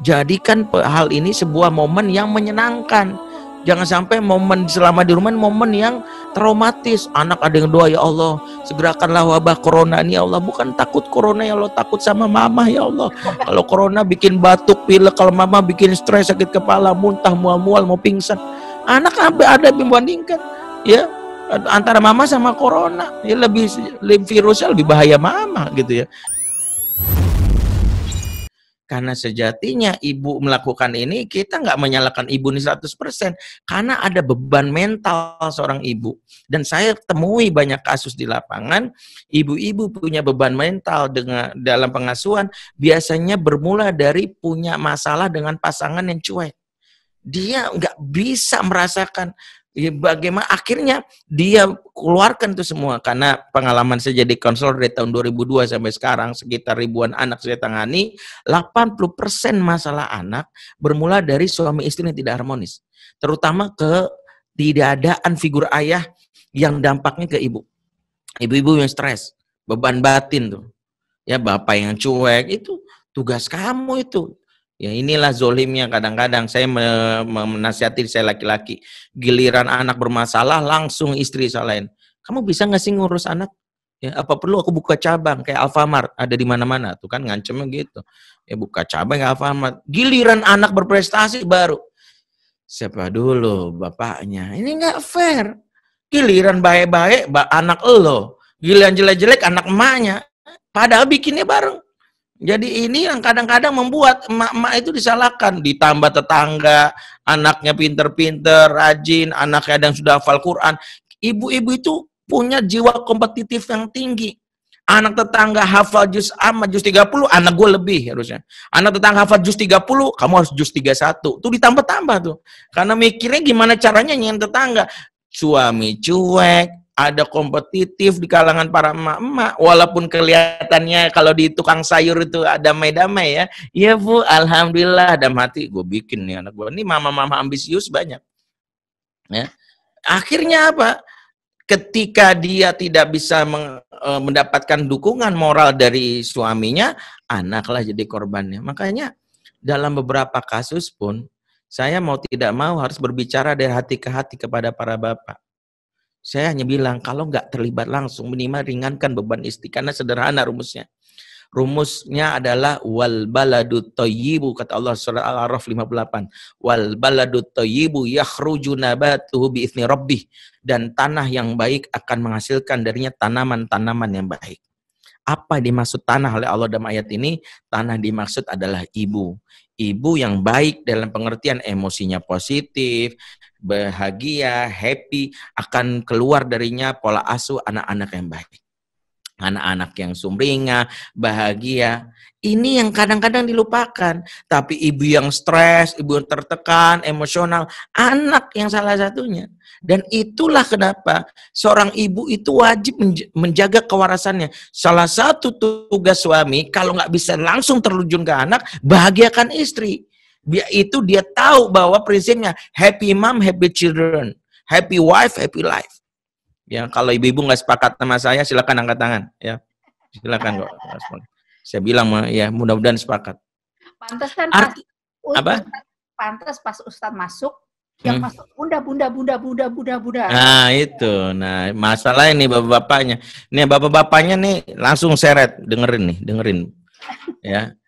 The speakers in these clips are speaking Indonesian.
Jadikan hal ini sebuah momen yang menyenangkan. Jangan sampai momen selama di rumah momen yang traumatis. Anak ada yang doa, ya Allah segerakanlah wabah corona ini ya Allah. Bukan takut corona ya Allah, takut sama mama ya Allah. Kalau corona bikin batuk, pilek, kalau mama bikin stres, sakit kepala, muntah, mual-mual, mau pingsan. Anak ada membandingkan ya antara mama sama corona, ya lebih virusnya lebih bahaya mama gitu ya. Karena sejatinya ibu melakukan ini, kita nggak menyalahkan ibu ini 100%, karena ada beban mental seorang ibu. Dan saya temui banyak kasus di lapangan, ibu-ibu punya beban mental dalam pengasuhan, biasanya bermula dari punya masalah dengan pasangan yang cuek. Dia nggak bisa merasakan ya, bagaimana akhirnya dia keluarkan itu semua. Karena pengalaman saya jadi konselor dari tahun 2002 sampai sekarang, sekitar ribuan anak saya tangani, 80% masalah anak bermula dari suami istri yang tidak harmonis, terutama ketidakadaan figur ayah yang dampaknya ke ibu. Ibu-ibu yang stres, beban batin tuh ya, bapak yang cuek, itu tugas kamu itu. Ya inilah zolimnya kadang-kadang saya menasihati saya laki-laki. Giliran anak bermasalah langsung istri salahin. Kamu bisa nggak sih ngurus anak? Ya, apa perlu aku buka cabang kayak Alfamart ada di mana-mana tuh kan ngancemnya gitu. Ya buka cabang kayak Alfamart. Giliran anak berprestasi baru. Siapa dulu bapaknya? Ini nggak fair. Giliran baik-baik anak lo. Giliran jelek-jelek anak emaknya. Padahal bikinnya bareng. Jadi ini yang kadang-kadang membuat emak-emak itu disalahkan. Ditambah tetangga, anaknya pinter-pinter, rajin, anaknya yang sudah hafal Quran. Ibu-ibu itu punya jiwa kompetitif yang tinggi. Anak tetangga hafal juz amma, juz 30, anak gue lebih harusnya. Anak tetangga hafal juz 30, kamu harus juz 31. Itu ditambah-tambah tuh. Karena mikirnya gimana caranya nyentuh tetangga. Suami cuek, ada kompetitif di kalangan para emak-emak, walaupun kelihatannya kalau di tukang sayur itu ada damai-damai ya. Iya Bu, alhamdulillah, ada mati. Gue bikin nih anak gue. Ini mama-mama ambisius banyak. Ya. Akhirnya apa? Ketika dia tidak bisa mendapatkan dukungan moral dari suaminya, anaklah jadi korbannya. Makanya dalam beberapa kasus pun, saya mau tidak mau harus berbicara dari hati ke hati kepada para bapak. Saya hanya bilang, kalau nggak terlibat langsung, minimal ringankan beban istri. Karena sederhana rumusnya. Rumusnya adalah wal baladut thayyibu, kata Allah surah Al-A'raf 58. Wal baladut thayyibu yakhruju nabatuhu bi'izni rabbih. Dan tanah yang baik akan menghasilkan darinya tanaman-tanaman yang baik. Apa dimaksud tanah oleh Allah dalam ayat ini? Tanah dimaksud adalah ibu. Ibu yang baik dalam pengertian emosinya positif, bahagia, happy, akan keluar darinya pola asuh anak-anak yang baik. Anak-anak yang sumringah, bahagia. Ini yang kadang-kadang dilupakan. Tapi ibu yang stres, ibu yang tertekan, emosional, anak yang salah satunya. Dan itulah kenapa seorang ibu itu wajib menjaga kewarasannya. Salah satu tugas suami, kalau nggak bisa langsung terjun ke anak, bahagiakan istri. Itu dia tahu bahwa prinsipnya happy mom, happy children. Happy wife, happy life. Ya, kalau ibu-ibu nggak sepakat sama saya, silakan angkat tangan. Ya, silakan kok. Saya bilang ya, mudah-mudahan sepakat. Pantas kan apa? Pantas pas Ustadz masuk, yang masuk bunda. Nah itu, nah masalah ini bapak-bapaknya. Nih bapak-bapaknya nih langsung seret, dengerin. Ya,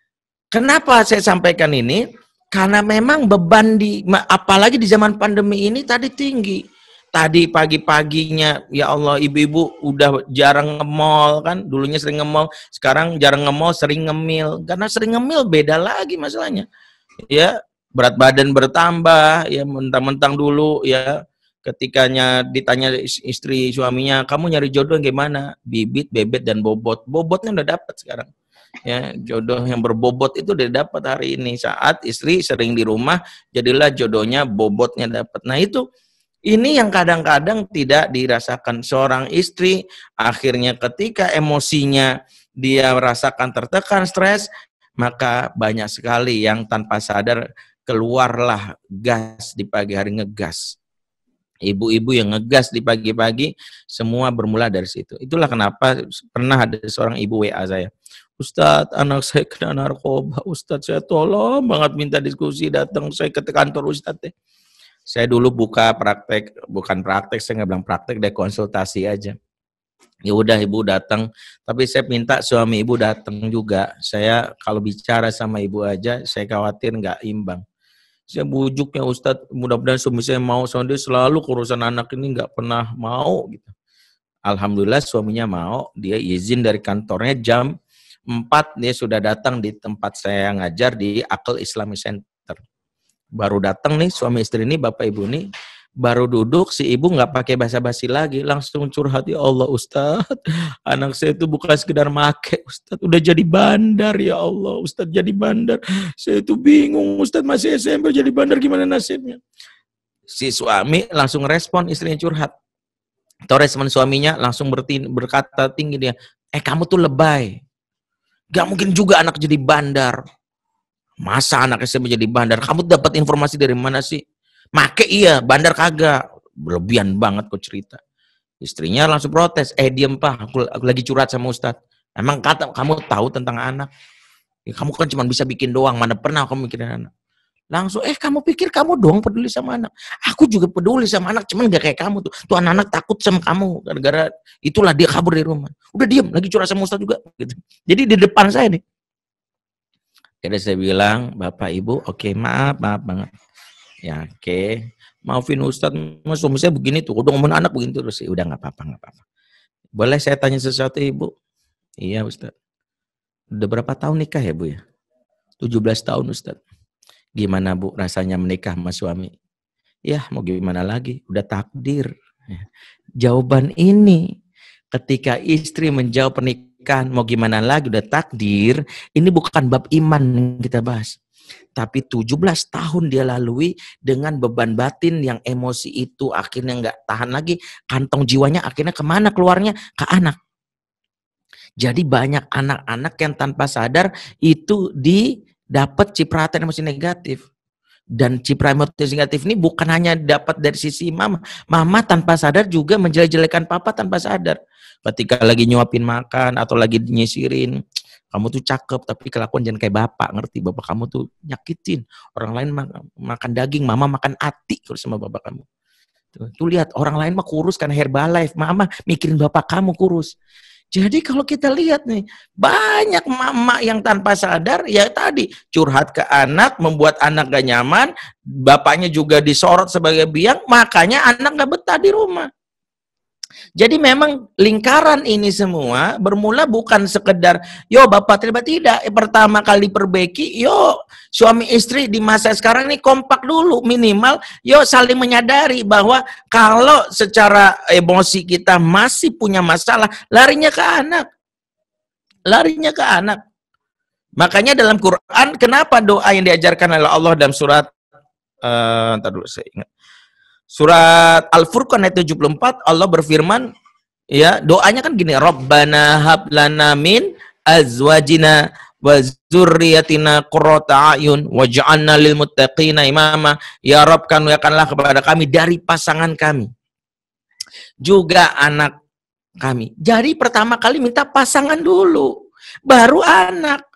kenapa saya sampaikan ini? Karena memang beban apalagi di zaman pandemi ini tadi tinggi. Tadi pagi-paginya, ya Allah, ibu-ibu udah jarang nge-mall kan, dulunya sering nge-mall, sekarang jarang nge-mall, sering ngemil. Karena sering ngemil beda lagi masalahnya. Ya, berat badan bertambah, ya mentang-mentang dulu ya, ketikanya ditanya istri suaminya, kamu nyari jodoh yang gimana? Bibit, bebet, dan bobot. Bobotnya udah dapat sekarang. Ya, jodoh yang berbobot itu udah dapat hari ini. Saat istri sering di rumah, jadilah jodohnya bobotnya dapat. Nah itu, ini yang kadang-kadang tidak dirasakan seorang istri. Akhirnya ketika emosinya dia merasakan tertekan, stres, maka banyak sekali yang tanpa sadar keluarlah gas di pagi hari, ngegas. Ibu-ibu yang ngegas di pagi-pagi, semua bermula dari situ. Itulah kenapa pernah ada seorang ibu WA saya. Ustadz, anak saya kena narkoba. Ustadz, saya tolong banget minta diskusi, datang saya ke kantor Ustadz. Saya dulu buka praktek, bukan praktek, saya nggak bilang praktek, deh konsultasi aja. Ya udah ibu datang, tapi saya minta suami ibu datang juga. Saya kalau bicara sama ibu aja, saya khawatir nggak imbang. Saya bujuknya Ustadz, mudah-mudahan suami saya mau, sama dia selalu urusan anak ini nggak pernah mau gitu. Alhamdulillah suaminya mau, dia izin dari kantornya jam 4 dia sudah datang di tempat saya ngajar di Akal Islamic Center. Baru datang nih suami istri ini, bapak ibu nih, baru duduk si ibu nggak pakai basa-basi lagi, langsung curhat, ya Allah Ustadz, anak saya itu bukan sekedar make Ustadz, udah jadi bandar ya Allah Ustadz, jadi bandar. Saya itu bingung Ustadz, masih SMP jadi bandar, gimana nasibnya? Si suami langsung respon istrinya curhat. Atau respon suaminya langsung berkata tinggi dia, kamu tuh lebay. Gak mungkin juga anak jadi bandar. Masa anak SMP jadi bandar? Kamu dapat informasi dari mana sih? Make iya, bandar kagak. Berlebihan banget kok cerita. Istrinya langsung protes. Diem Pak, aku lagi curhat sama Ustadz. Emang kata kamu tahu tentang anak? Ya, kamu kan cuma bisa bikin doang. Mana pernah kamu mikirin anak? Langsung, kamu pikir kamu doang peduli sama anak? Aku juga peduli sama anak, cuman gak kayak kamu tuh. Tuh anak-anak takut sama kamu. Gara-gara itulah dia kabur dari rumah. Udah diem, lagi curhat sama Ustadz juga. Gitu. Jadi di depan saya nih. Jadi saya bilang, Bapak Ibu, oke, maaf banget. Ya oke, maafin Ustadz, suami saya begini tuh, udah ngomongin anak begini terus. Udah gak apa-apa. Boleh saya tanya sesuatu Ibu? Iya Ustadz. Udah berapa tahun nikah ya Bu ya? 17 tahun Ustadz. Gimana Bu rasanya menikah sama suami? Ya mau gimana lagi, udah takdir. Jawaban ini ketika istri menjawab pernikahan mau gimana lagi, udah takdir, ini bukan bab iman yang kita bahas. Tapi 17 tahun dia lalui dengan beban batin yang emosi itu akhirnya nggak tahan lagi, kantong jiwanya akhirnya kemana keluarnya? Ke anak. Jadi banyak anak-anak yang tanpa sadar itu dapat cipratan emosi negatif. Dan cipratan emosi negatif ini bukan hanya dapat dari sisi mama. Mama tanpa sadar juga menjelek-jelekan papa tanpa sadar. Ketika lagi nyuapin makan atau lagi nyisirin, kamu tuh cakep tapi kelakuan jangan kayak bapak, ngerti? Bapak kamu tuh nyakitin. Orang lain makan daging, mama makan ati terus sama bapak kamu. Tuh lihat, orang lain mah kurus karena Herbalife, mama mikirin bapak kamu kurus. Jadi kalau kita lihat nih, banyak mama yang tanpa sadar, ya tadi, curhat ke anak, membuat anak gak nyaman, bapaknya juga disorot sebagai biang, makanya anak gak betah di rumah. Jadi memang lingkaran ini semua bermula bukan sekedar, yo bapak terlibat, tidak. Pertama kali perbaiki, yo suami istri di masa sekarang ini kompak dulu, minimal, yo saling menyadari bahwa kalau secara emosi kita masih punya masalah, larinya ke anak. Larinya ke anak. Makanya dalam Quran, kenapa doa yang diajarkan oleh Allah dalam surat, ntar dulu saya ingat. Surat Al-Furqan ayat 74, Allah berfirman, ya, doanya kan gini, Rabbana hab lana min azwajina wa dzurriyyatina qurrata a'yun waj'alna lil muttaqina imama. Ya Rabb, karuniakanlah kepada kami dari pasangan kami juga anak kami. Jadi pertama kali minta pasangan dulu, baru anak.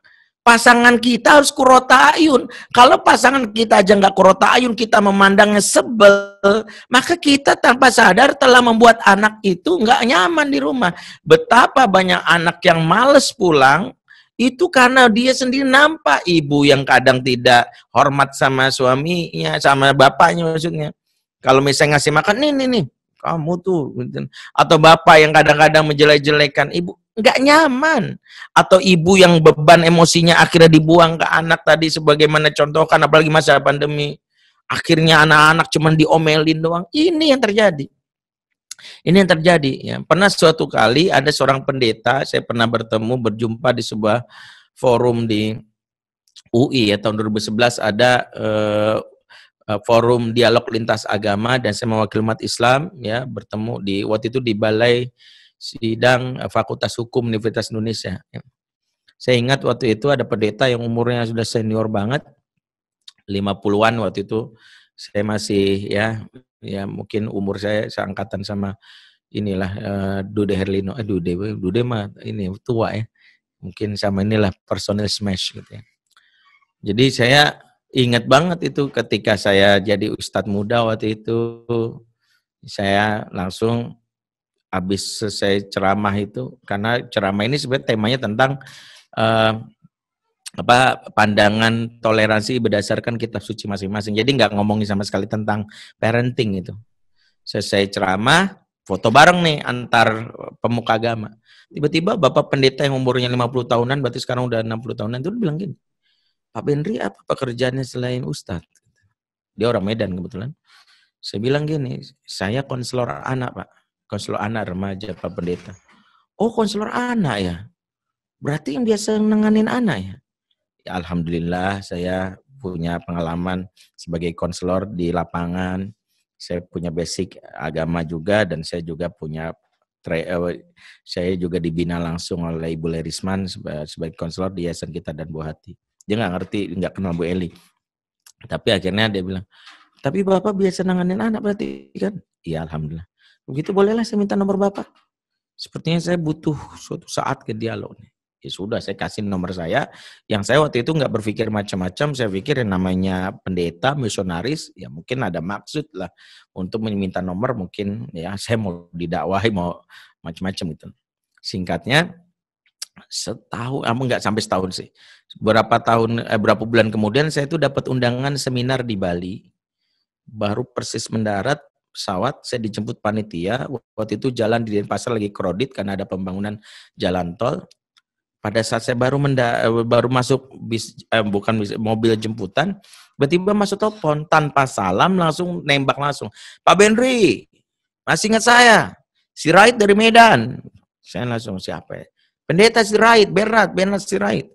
Pasangan kita harus qurrata a'yun. Kalau pasangan kita aja nggak qurrata a'yun, kita memandangnya sebel, maka kita tanpa sadar telah membuat anak itu nggak nyaman di rumah. Betapa banyak anak yang males pulang, itu karena dia sendiri nampak ibu yang kadang tidak hormat sama suaminya, sama bapaknya maksudnya. Kalau misalnya ngasih makan, nih, kamu tuh. Atau bapak yang kadang-kadang menjelek-jelekan ibu, nggak nyaman. Atau ibu yang beban emosinya akhirnya dibuang ke anak tadi sebagaimana contohkan, apalagi masa pandemi. Akhirnya anak-anak cuma diomelin doang. Ini yang terjadi. Ini yang terjadi. Ya. Pernah suatu kali ada seorang pendeta, saya pernah berjumpa di sebuah forum di UI ya, tahun 2011 ada forum dialog lintas agama dan saya mewakili umat Islam ya, bertemu waktu itu di Balai Sidang Fakultas Hukum Universitas Indonesia. Ya. Saya ingat waktu itu ada pendeta yang umurnya sudah senior banget, 50-an waktu itu. Saya masih ya mungkin umur saya seangkatan sama inilah Dude Herlino. Dude mah ini tua ya. Mungkin sama inilah personil smash gitu ya. Jadi saya ingat banget itu ketika saya jadi ustadz muda waktu itu, saya langsung habis selesai ceramah itu, karena ceramah ini sebenarnya temanya tentang pandangan toleransi berdasarkan kitab suci masing-masing. Jadi nggak ngomongin sama sekali tentang parenting itu. Selesai ceramah, foto bareng nih antar pemuka agama. Tiba-tiba Bapak Pendeta yang umurnya 50 tahunan, berarti sekarang udah 60 tahunan, itu bilang gini, Pak Benri apa pekerjaannya selain Ustadz? Dia orang Medan kebetulan. Saya bilang gini, saya konselor anak Pak. Konselor anak remaja Pak Pendeta. Oh konselor anak ya? Berarti yang biasa nanganin anak ya? Ya, alhamdulillah saya punya pengalaman sebagai konselor di lapangan. Saya punya basic agama juga dan saya juga punya saya juga dibina langsung oleh Ibu Lerisman sebagai konselor di Yayasan Kita dan Buah Hati. Dia nggak ngerti, nggak kenal Bu Eli. Tapi akhirnya dia bilang, tapi Bapak biasa nanganin anak berarti kan? Iya alhamdulillah. Begitu bolehlah saya minta nomor Bapak. Sepertinya saya butuh suatu saat ke dialog nih. Ya sudah, saya kasih nomor saya. Yang saya waktu itu nggak berpikir macam-macam. Saya pikir yang namanya pendeta, misionaris, ya mungkin ada maksud lah untuk meminta nomor. Mungkin ya saya mau didakwahi, mau macam-macam gitu. Singkatnya, setahun, nggak sampai setahun sih. Berapa bulan kemudian saya itu dapat undangan seminar di Bali. Baru persis mendarat pesawat, saya dijemput panitia. Waktu itu jalan di Denpasar lagi kredit karena ada pembangunan jalan tol. Pada saat saya baru masuk mobil jemputan, tiba-tiba masuk telepon tanpa salam langsung nembak langsung. Pak Benri, masih ingat saya? Sirait dari Medan. Saya langsung siapa ya? Pendeta Sirait, Bernard Sirait.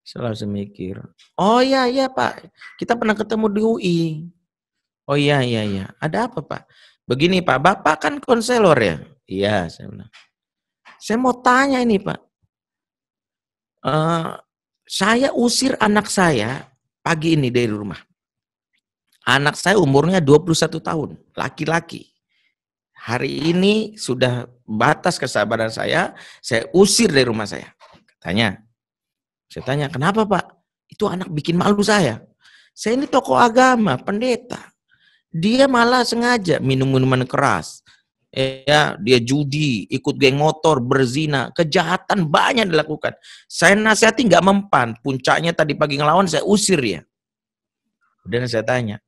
Saya langsung mikir, oh iya Pak, kita pernah ketemu di UI. Oh iya. Ada apa Pak? Begini Pak, Bapak kan konselor ya? Iya, saya bilang. Saya mau tanya ini Pak. Saya usir anak saya pagi ini dari rumah. Anak saya umurnya 21 tahun, laki-laki. Hari ini sudah batas kesabaran saya usir dari rumah saya. Saya tanya, kenapa Pak? Itu anak bikin malu saya. Saya ini tokoh agama, pendeta. Dia malah sengaja minum minuman keras. Ya, dia judi, ikut geng motor, berzina, kejahatan banyak dilakukan. Saya nasihati nggak mempan, puncaknya tadi pagi ngelawan, saya usir ya. Kemudian saya tanya,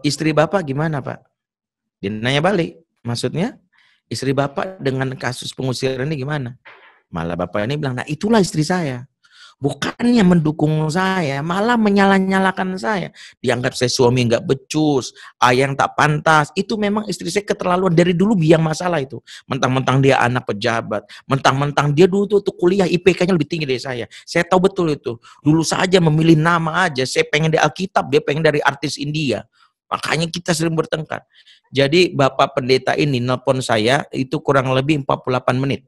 istri Bapak gimana Pak? Dia nanya balik, maksudnya istri Bapak dengan kasus pengusiran ini gimana? Malah Bapak ini bilang, nah itulah istri saya. Bukannya mendukung saya, malah menyalah-nyalakan saya. Dianggap saya suami nggak becus, ayah yang tak pantas. Itu memang istri saya keterlaluan dari dulu biang masalah itu. Mentang-mentang dia anak pejabat, mentang-mentang dia dulu tuh kuliah IPK-nya lebih tinggi dari saya. Saya tahu betul itu. Dulu saja memilih nama aja, saya pengen dari Alkitab, dia pengen dari artis India. Makanya kita sering bertengkar. Jadi Bapak Pendeta ini nelpon saya itu kurang lebih 48 menit.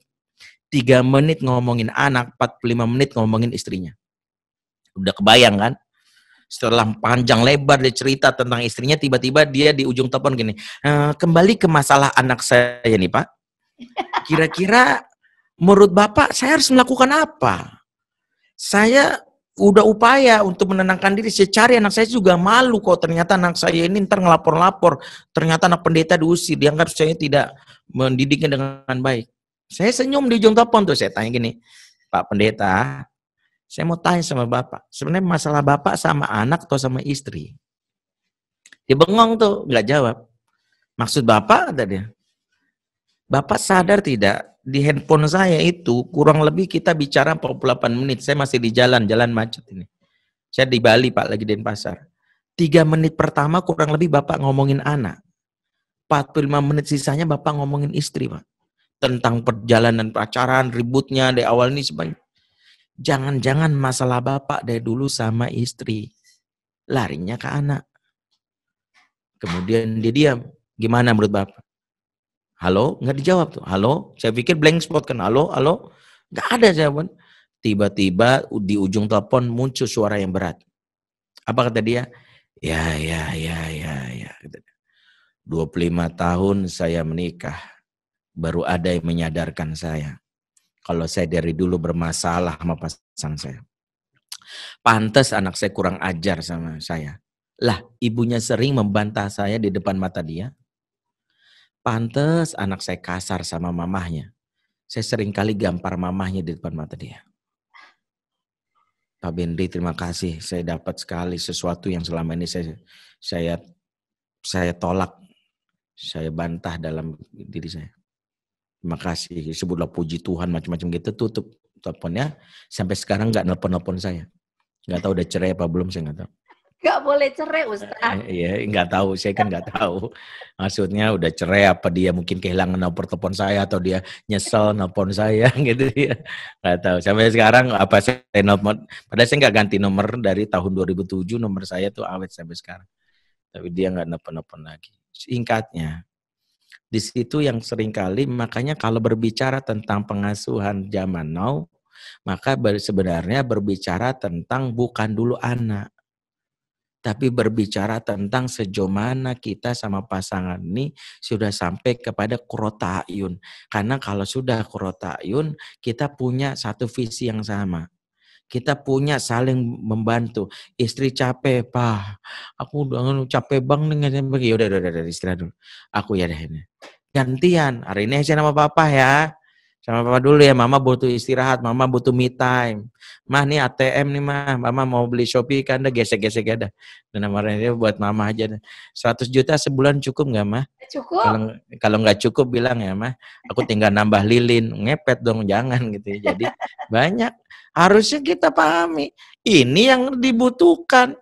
3 menit ngomongin anak, 45 menit ngomongin istrinya. Udah kebayang kan? Setelah panjang lebar dia cerita tentang istrinya, tiba-tiba dia di ujung telepon gini, kembali ke masalah anak saya nih Pak. Kira-kira menurut Bapak saya harus melakukan apa? Saya udah upaya untuk menenangkan diri, saya cari anak saya juga malu kok, ternyata anak saya ini ntar ngelapor-lapor, ternyata anak pendeta diusir, dianggap saya tidak mendidiknya dengan baik. Saya senyum di ujung telepon tuh, saya tanya gini, Pak Pendeta, saya mau tanya sama Bapak, sebenarnya masalah Bapak sama anak atau sama istri? Dia bengong tuh, nggak jawab. Maksud Bapak, kata dia, Bapak sadar tidak, di handphone saya itu kurang lebih kita bicara 48 menit, saya masih di jalan macet ini. Saya di Bali Pak, lagi di Denpasar. 3 menit pertama kurang lebih Bapak ngomongin anak. 45 menit sisanya Bapak ngomongin istri Pak. Tentang perjalanan pacaran, ributnya dari awal ini sebanyak. Jangan-jangan masalah Bapak dari dulu sama istri. Larinya ke anak. Kemudian dia diam. Gimana menurut Bapak? Halo? Nggak dijawab tuh. Halo? Saya pikir blank spot kan. Halo? Nggak ada jawaban. Tiba-tiba di ujung telepon muncul suara yang berat. Apa kata dia? Ya. 25 tahun saya menikah. Baru ada yang menyadarkan saya. Kalau saya dari dulu bermasalah sama pasangan saya. Pantes anak saya kurang ajar sama saya. Lah, ibunya sering membantah saya di depan mata dia. Pantes anak saya kasar sama mamahnya. Saya sering kali gampar mamahnya di depan mata dia. Pak Bendy, terima kasih. Saya dapat sekali sesuatu yang selama ini saya tolak. Saya bantah dalam diri saya. Terima kasih. Sebutlah puji Tuhan macam-macam gitu, tutup teleponnya. Sampai sekarang nggak nelpon saya. Nggak tahu udah cerai apa belum, saya nggak tahu. Nggak boleh cerai, Ustaz. Iya, nggak tahu. Saya kan nggak tahu. Maksudnya udah cerai apa dia mungkin kehilangan nomor telepon saya atau dia nyesel nelpon saya gitu ya. Nggak tahu. Sampai sekarang apa saya nelpon. Padahal saya nggak ganti nomor dari tahun 2007. Nomor saya tuh awet sampai sekarang. Tapi dia nggak nelpon lagi. Singkatnya, di situ yang sering kali makanya kalau berbicara tentang pengasuhan zaman now, maka sebenarnya berbicara tentang bukan dulu anak. Tapi berbicara tentang sejauh mana kita sama pasangan ini sudah sampai kepada qurrata a'yun. Karena kalau sudah qurrata a'yun, kita punya satu visi yang sama. Kita punya saling membantu. Istri capek, Pak. Aku udah capek banget. Ya udah istirahat dulu. Aku ya deh ini. Gantian. Hari ini saya sama papa ya. Sama papa dulu ya, mama butuh istirahat, mama butuh me time. Mah nih ATM nih mah, mama mau beli Shopee kan dah gesek-gesek ada. Dan namanya buat mama aja. 100 juta sebulan cukup nggak mah? Cukup. Kalau nggak cukup bilang ya mah, aku tinggal nambah lilin, ngepet dong jangan gitu ya. Jadi banyak harusnya kita pahami. Ini yang dibutuhkan.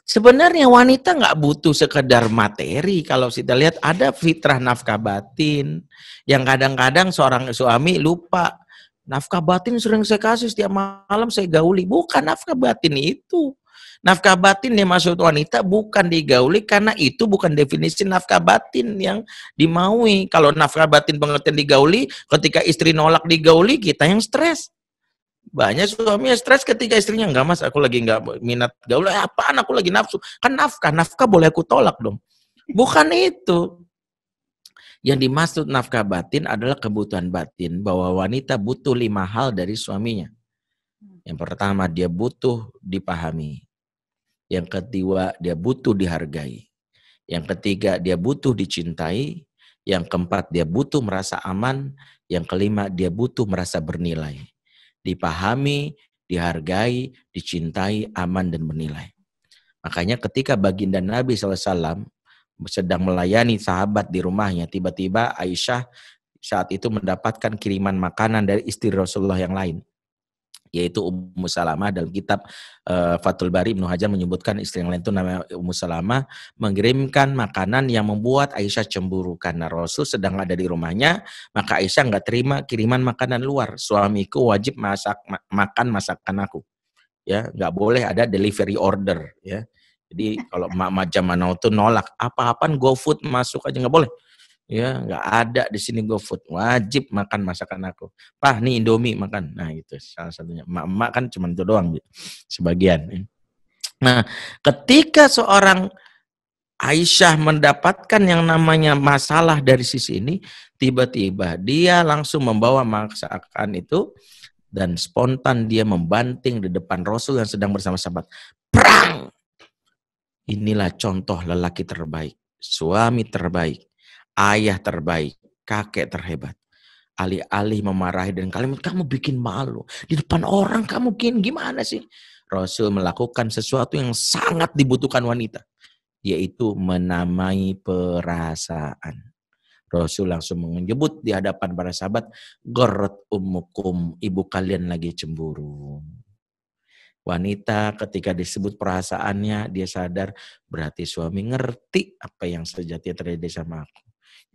Sebenarnya wanita nggak butuh sekedar materi. Kalau kita lihat ada fitrah nafkah batin. Yang kadang-kadang seorang suami lupa. Nafkah batin sering saya kasih setiap malam saya gauli. Bukan nafkah batin itu. Nafkah batin yang maksud wanita bukan digauli karena itu bukan definisi nafkah batin yang dimaui. Kalau nafkah batin pengertian digauli, ketika istri nolak digauli, kita yang stres. Banyak suami yang stres ketika istrinya, enggak mas, aku lagi enggak minat gaul. Apaan aku lagi nafsu? Kan nafkah boleh aku tolak dong. Bukan itu. Yang dimaksud nafkah batin adalah kebutuhan batin, bahwa wanita butuh 5 hal dari suaminya. Yang pertama, dia butuh dipahami. Yang kedua, dia butuh dihargai. Yang ketiga, dia butuh dicintai. Yang keempat, dia butuh merasa aman. Yang kelima, dia butuh merasa bernilai. Dipahami, dihargai, dicintai, aman, dan bernilai. Makanya ketika baginda Nabi SAW sedang melayani sahabat di rumahnya, tiba-tiba Aisyah saat itu mendapatkan kiriman makanan dari istri Rasulullah yang lain, yaitu Ummu Salamah. Dalam kitab Fathul Bari Ibnu Hajar menyebutkan istri yang lain itu namanya Ummu Salamah, mengirimkan makanan yang membuat Aisyah cemburu karena Rasul sedang ada di rumahnya, maka Aisyah nggak terima kiriman makanan luar. Suamiku wajib makan masakan aku, ya nggak boleh ada delivery order, ya. Jadi kalau mak zaman now tuh nolak apa-apaan GoFood masuk aja nggak boleh. Ya, nggak ada di sini GoFood. Wajib makan masakan aku. Pak, nih Indomie makan. Nah, itu salah satunya. Emak kan cuma itu doang, sebagian. Nah, ketika seorang Aisyah mendapatkan yang namanya masalah dari sisi ini, tiba-tiba dia langsung membawa masakan itu dan spontan dia membanting di depan Rasul yang sedang bersama sahabat. Perang! Inilah contoh lelaki terbaik, suami terbaik, ayah terbaik, kakek terhebat. Alih-alih memarahi dan kalimat, kamu bikin malu. Di depan orang kamu gimana sih? Rasul melakukan sesuatu yang sangat dibutuhkan wanita. Yaitu menamai perasaan. Rasul langsung menyebut di hadapan para sahabat, Gharrat ummukum, ibu kalian lagi cemburu. Wanita ketika disebut perasaannya, dia sadar berarti suami ngerti apa yang sejatinya terjadi sama aku.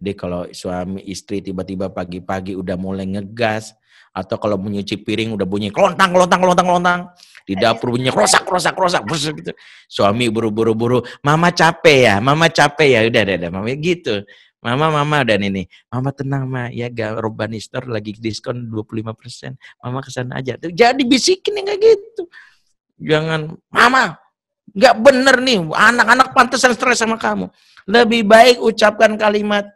Jadi kalau suami istri tiba-tiba pagi-pagi udah mulai ngegas, atau kalau menyuci piring udah bunyi kelontang, di dapur bunyi krosak, gitu. Suami buru-buru, mama capek ya, udah, mama gitu. Mama udah nih, mama tenang ma, ya Robani Store lagi diskon 25%, mama kesana aja. Jadi bisikin yang kayak gitu. Jangan, mama, nggak bener nih, anak-anak pantesan stres sama kamu. Lebih baik ucapkan kalimat,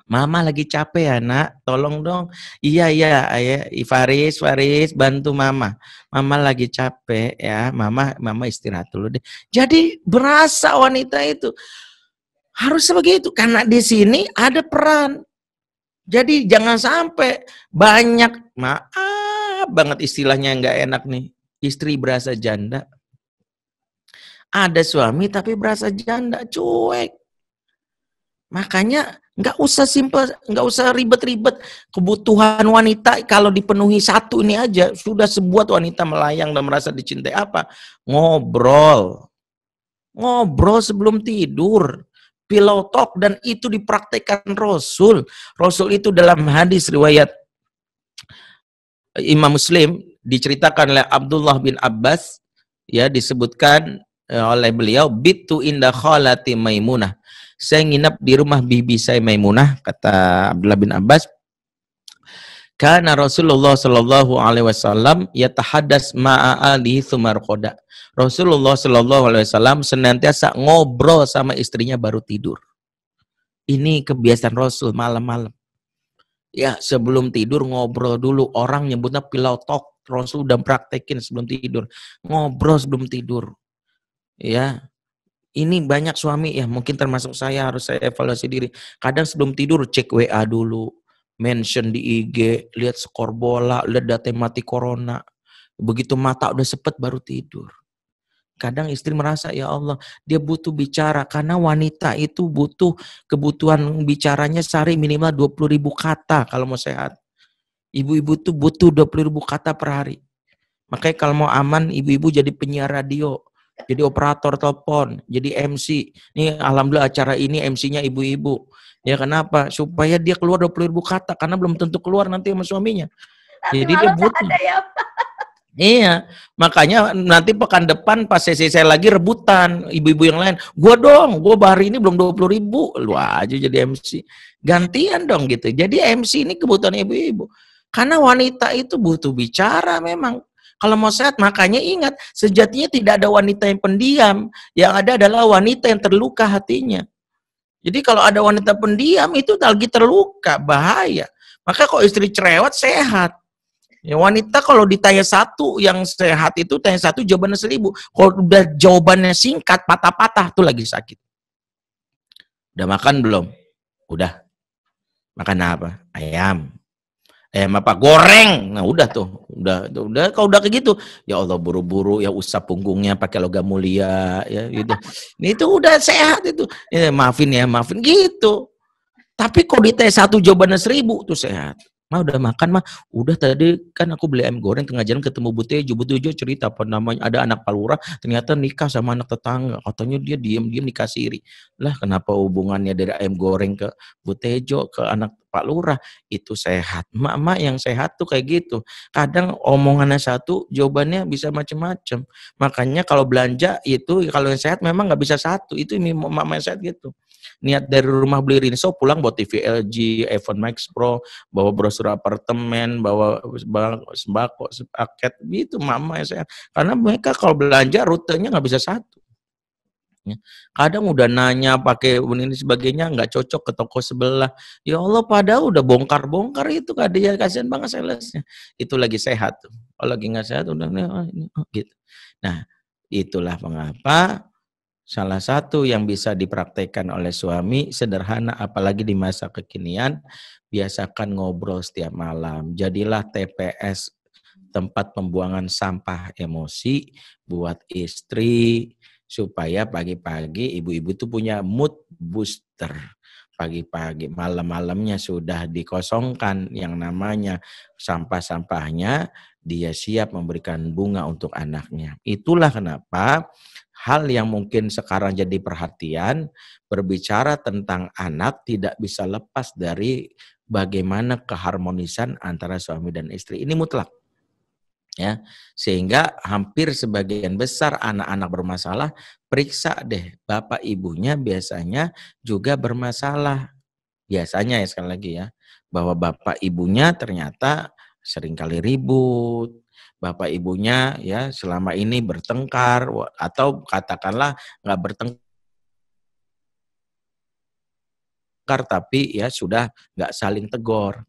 Mama lagi capek ya nak, tolong dong. Iya ayah, Faris bantu mama. Mama lagi capek ya, mama istirahat dulu deh. Jadi berasa wanita itu harus begitu karena di sini ada peran. Jadi jangan sampai banyak, maaf banget istilahnya nggak enak nih, istri berasa janda. Ada suami tapi berasa janda, cuek. Makanya nggak usah simpel, nggak usah ribet-ribet. Kebutuhan wanita kalau dipenuhi satu ini aja sudah sebuat wanita melayang dan merasa dicintai. Apa? Ngobrol, ngobrol sebelum tidur. Pillow talk, dan itu dipraktekkan Rasul. Rasul itu dalam hadis riwayat Imam Muslim diceritakan oleh Abdullah bin Abbas, ya, disebutkan oleh beliau, bitu inda khalati Maimunah. Saya nginap di rumah bibi saya Maimunah, kata Abdullah bin Abbas. Karena Rasulullah Shallallahu Alaihi Wasallam yatahaddas ma'a alihi tsumma qoda. Rasulullah Shallallahu Alaihi Wasallam senantiasa ngobrol sama istrinya baru tidur. Ini kebiasaan Rasul malam-malam. Ya, sebelum tidur ngobrol dulu. Orang nyebutnya pillow talk. Rasul udah praktekin sebelum tidur. Ngobrol sebelum tidur. Ya, ini banyak suami, ya mungkin termasuk saya, harus saya evaluasi diri. Kadang sebelum tidur cek WA dulu, mention di IG, lihat skor bola, lihat data mati corona. Begitu mata udah sepet baru tidur. Kadang istri merasa, ya Allah, dia butuh bicara. Karena wanita itu butuh, kebutuhan bicaranya sehari minimal 20.000 kata kalau mau sehat. Ibu-ibu tuh butuh 20.000 kata per hari. Makanya kalau mau aman, ibu-ibu jadi penyiar radio, jadi operator telepon, jadi MC. Nih alhamdulillah acara ini MC-nya ibu-ibu. Ya kenapa? Supaya dia keluar 20.000 kata, karena belum tentu keluar nanti sama suaminya. Nanti Jadi dia malam butuh. ada ya. Iya, makanya nanti pekan depan pas sesi saya lagi rebutan ibu-ibu yang lain. Gua dong, gua hari ini belum 20.000. Lu aja jadi MC. Gantian dong gitu. Jadi MC ini kebutuhan ibu-ibu. Karena wanita itu butuh bicara memang. Kalau mau sehat, makanya ingat, sejatinya tidak ada wanita yang pendiam. Yang ada adalah wanita yang terluka hatinya. Jadi kalau ada wanita pendiam, itu lagi terluka, bahaya. Maka kalau istri cerewet, sehat. Ya, wanita kalau ditanya satu yang sehat itu, tanya satu jawabannya 1.000. Kalau udah jawabannya singkat, patah-patah, tuh lagi sakit. Udah makan belum? Udah. Makan apa? Ayam. Ayam apa? Goreng. Nah udah tuh. Udah kalau udah kayak gitu, ya Allah buru-buru ya usap punggungnya pakai logam mulia ya gitu. Ini itu udah sehat itu. Ya, maafin gitu. Tapi kalau ditanya satu jawabannya 1.000 tuh sehat. Mah udah makan mah, udah tadi kan aku beli ayam goreng tengah jalan ketemu Bu Tejo cerita apa namanya, ada anak Pak Lurah ternyata nikah sama anak tetangga, katanya dia diam-diam nikah siri. Lah kenapa hubungannya dari ayam goreng ke Bu Tejo ke anak Pak Lurah? Itu sehat. Mak-mak yang sehat tuh kayak gitu. Kadang omongannya satu, jawabannya bisa macam-macam. Makanya kalau belanja itu kalau yang sehat memang nggak bisa satu. Itu ini mak-mak yang sehat gitu. Niat dari rumah beli rinso, pulang bawa TV LG, iPhone Max Pro, bawa brosur apartemen, bawa sembako, paket, gitu mama ya saya. Karena mereka kalau belanja rutenya nggak bisa satu. Ya. Kadang udah nanya pakai ini sebagainya nggak cocok ke toko sebelah. Ya Allah, padahal udah bongkar-bongkar itu kan dia, kasihan banget salesnya. Itu lagi sehat tuh. Kalau lagi nggak sehat udah gitu. Nah, itulah mengapa salah satu yang bisa dipraktekkan oleh suami sederhana, apalagi di masa kekinian, biasakan ngobrol setiap malam. Jadilah TPS, tempat pembuangan sampah emosi buat istri, supaya pagi-pagi ibu-ibu itu punya mood booster. Pagi-pagi, malam-malamnya sudah dikosongkan yang namanya sampah-sampahnya, dia siap memberikan bunga untuk anaknya. Itulah kenapa hal yang mungkin sekarang jadi perhatian, berbicara tentang anak tidak bisa lepas dari bagaimana keharmonisan antara suami dan istri. Ini mutlak. Ya, sehingga hampir sebagian besar anak-anak bermasalah, periksa deh bapak ibunya biasanya juga bermasalah. Biasanya ya, sekali lagi ya, bahwa bapak ibunya ternyata seringkali ribut, bapak ibunya ya selama ini bertengkar, atau katakanlah nggak bertengkar, bertengkar tapi ya sudah nggak saling tegur.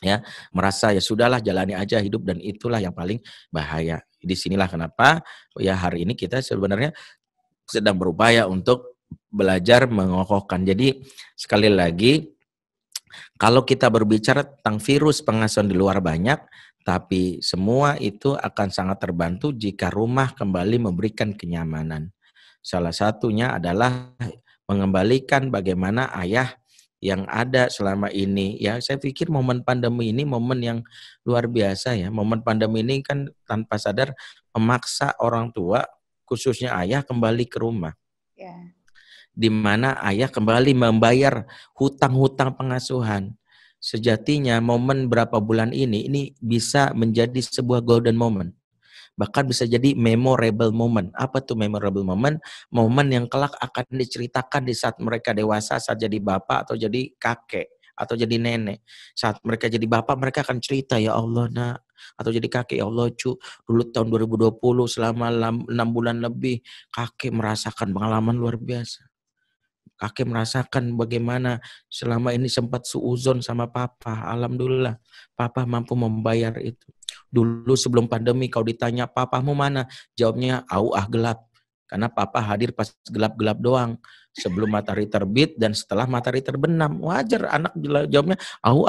Ya, merasa ya sudahlah jalani aja hidup dan itulah yang paling bahaya. Di sinilah kenapa ya hari ini kita sebenarnya sedang berupaya untuk belajar mengokohkan. Jadi sekali lagi kalau kita berbicara tentang virus pengasuhan di luar banyak, tapi semua itu akan sangat terbantu jika rumah kembali memberikan kenyamanan. Salah satunya adalah mengembalikan bagaimana ayah yang ada selama ini. Ya, saya pikir momen pandemi ini momen yang luar biasa ya. Momen pandemi ini kan tanpa sadar memaksa orang tua, khususnya ayah kembali ke rumah. Ya. Di mana ayah kembali membayar hutang-hutang pengasuhan. Sejatinya momen berapa bulan ini bisa menjadi sebuah golden moment. Bahkan bisa jadi memorable moment. Apa tuh memorable moment? Momen yang kelak akan diceritakan di saat mereka dewasa, saat jadi bapak atau jadi kakek atau jadi nenek. Saat mereka jadi bapak, mereka akan cerita, ya Allah nak, atau jadi kakek, ya Allah cu, dulu tahun 2020 selama 6 bulan lebih, kakek merasakan pengalaman luar biasa. Kakek merasakan bagaimana selama ini sempat suuzon sama papa. Alhamdulillah, papa mampu membayar itu. Dulu sebelum pandemi kau ditanya papamu mana? Jawabnya gelap. Karena papa hadir pas gelap-gelap doang. Sebelum matahari terbit dan setelah matahari terbenam. Wajar anak jawabnya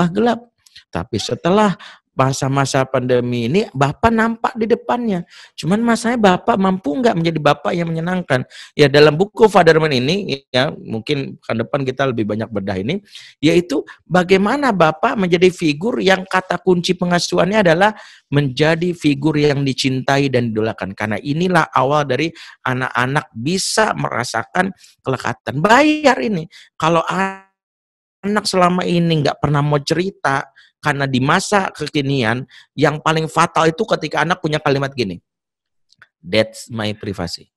gelap. Tapi setelah masa-masa pandemi ini bapak nampak di depannya. Cuman masanya bapak mampu nggak menjadi bapak yang menyenangkan? Ya dalam buku Fatherman ini ya mungkin ke depan kita lebih banyak bedah ini, yaitu bagaimana bapak menjadi figur yang kata kunci pengasuhannya adalah menjadi figur yang dicintai dan didolakan. Karena inilah awal dari anak-anak bisa merasakan kelekatan. Bayar ini. Kalau anak selama ini nggak pernah mau cerita, karena di masa kekinian yang paling fatal itu ketika anak punya kalimat gini, that's my privacy.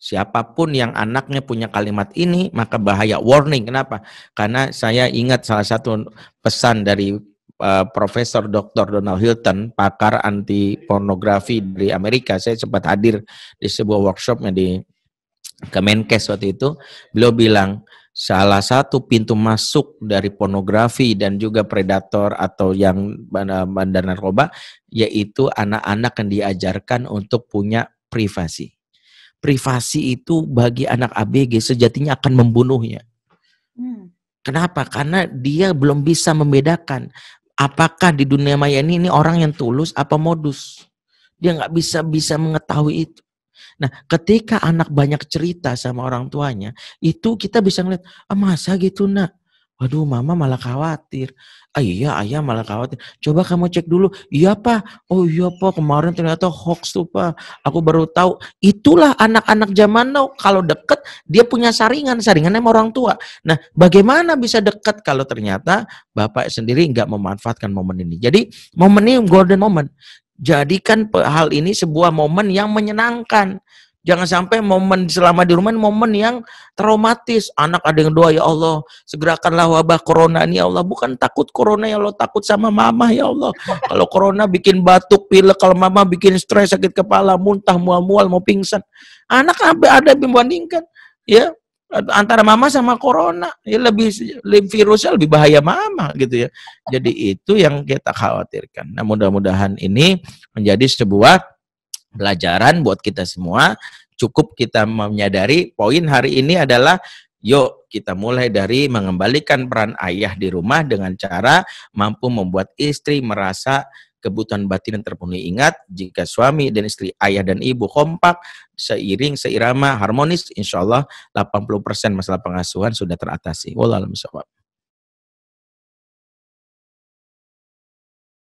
Siapapun yang anaknya punya kalimat ini, maka bahaya, warning. Kenapa? Karena saya ingat salah satu pesan dari Profesor Dr. Donald Hilton, pakar anti pornografi dari Amerika. Saya sempat hadir di sebuah workshopnya di Kemenkes waktu itu. Beliau bilang, salah satu pintu masuk dari pornografi dan juga predator atau yang bandar narkoba, yaitu anak-anak yang diajarkan untuk punya privasi. Privasi itu bagi anak ABG sejatinya akan membunuhnya. Kenapa? Karena dia belum bisa membedakan apakah di dunia maya ini orang yang tulus apa modus. Dia nggak bisa mengetahui itu. Nah, ketika anak banyak cerita sama orang tuanya, itu kita bisa ngeliat, masa gitu nak? Waduh, mama malah khawatir. Iya, ayah malah khawatir. Coba kamu cek dulu. Iya pak. Oh iya pak, kemarin ternyata hoax tuh pak. Aku baru tahu. Itulah anak-anak zaman now. Kalau deket, dia punya saringannya sama orang tua. Nah, bagaimana bisa deket kalau ternyata bapak sendiri nggak memanfaatkan momen ini. Jadi, momen ini golden moment. Jadikan hal ini sebuah momen yang menyenangkan. Jangan sampai momen selama di rumah momen yang traumatis. Anak ada yang doa, ya Allah, segerakanlah wabah corona ini ya Allah. Bukan takut corona ya Allah, takut sama mama ya Allah. Kalau corona bikin batuk, pilek, kalau mama bikin stres, sakit kepala, muntah, mual-mual, mau pingsan. Anak ada membandingkan ya antara mama sama corona. Ya lebih virusnya lebih bahaya mama gitu ya. Jadi itu yang kita khawatirkan. Nah, mudah-mudahan ini menjadi sebuah pelajaran buat kita semua. Cukup kita menyadari poin hari ini adalah yuk kita mulai dari mengembalikan peran ayah di rumah dengan cara mampu membuat istri merasa kebutuhan batin yang terpenuhi. Ingat, jika suami dan istri, ayah dan ibu kompak, seiring, seirama, harmonis, insya Allah 80% masalah pengasuhan sudah teratasi. Wallahualam bishawab.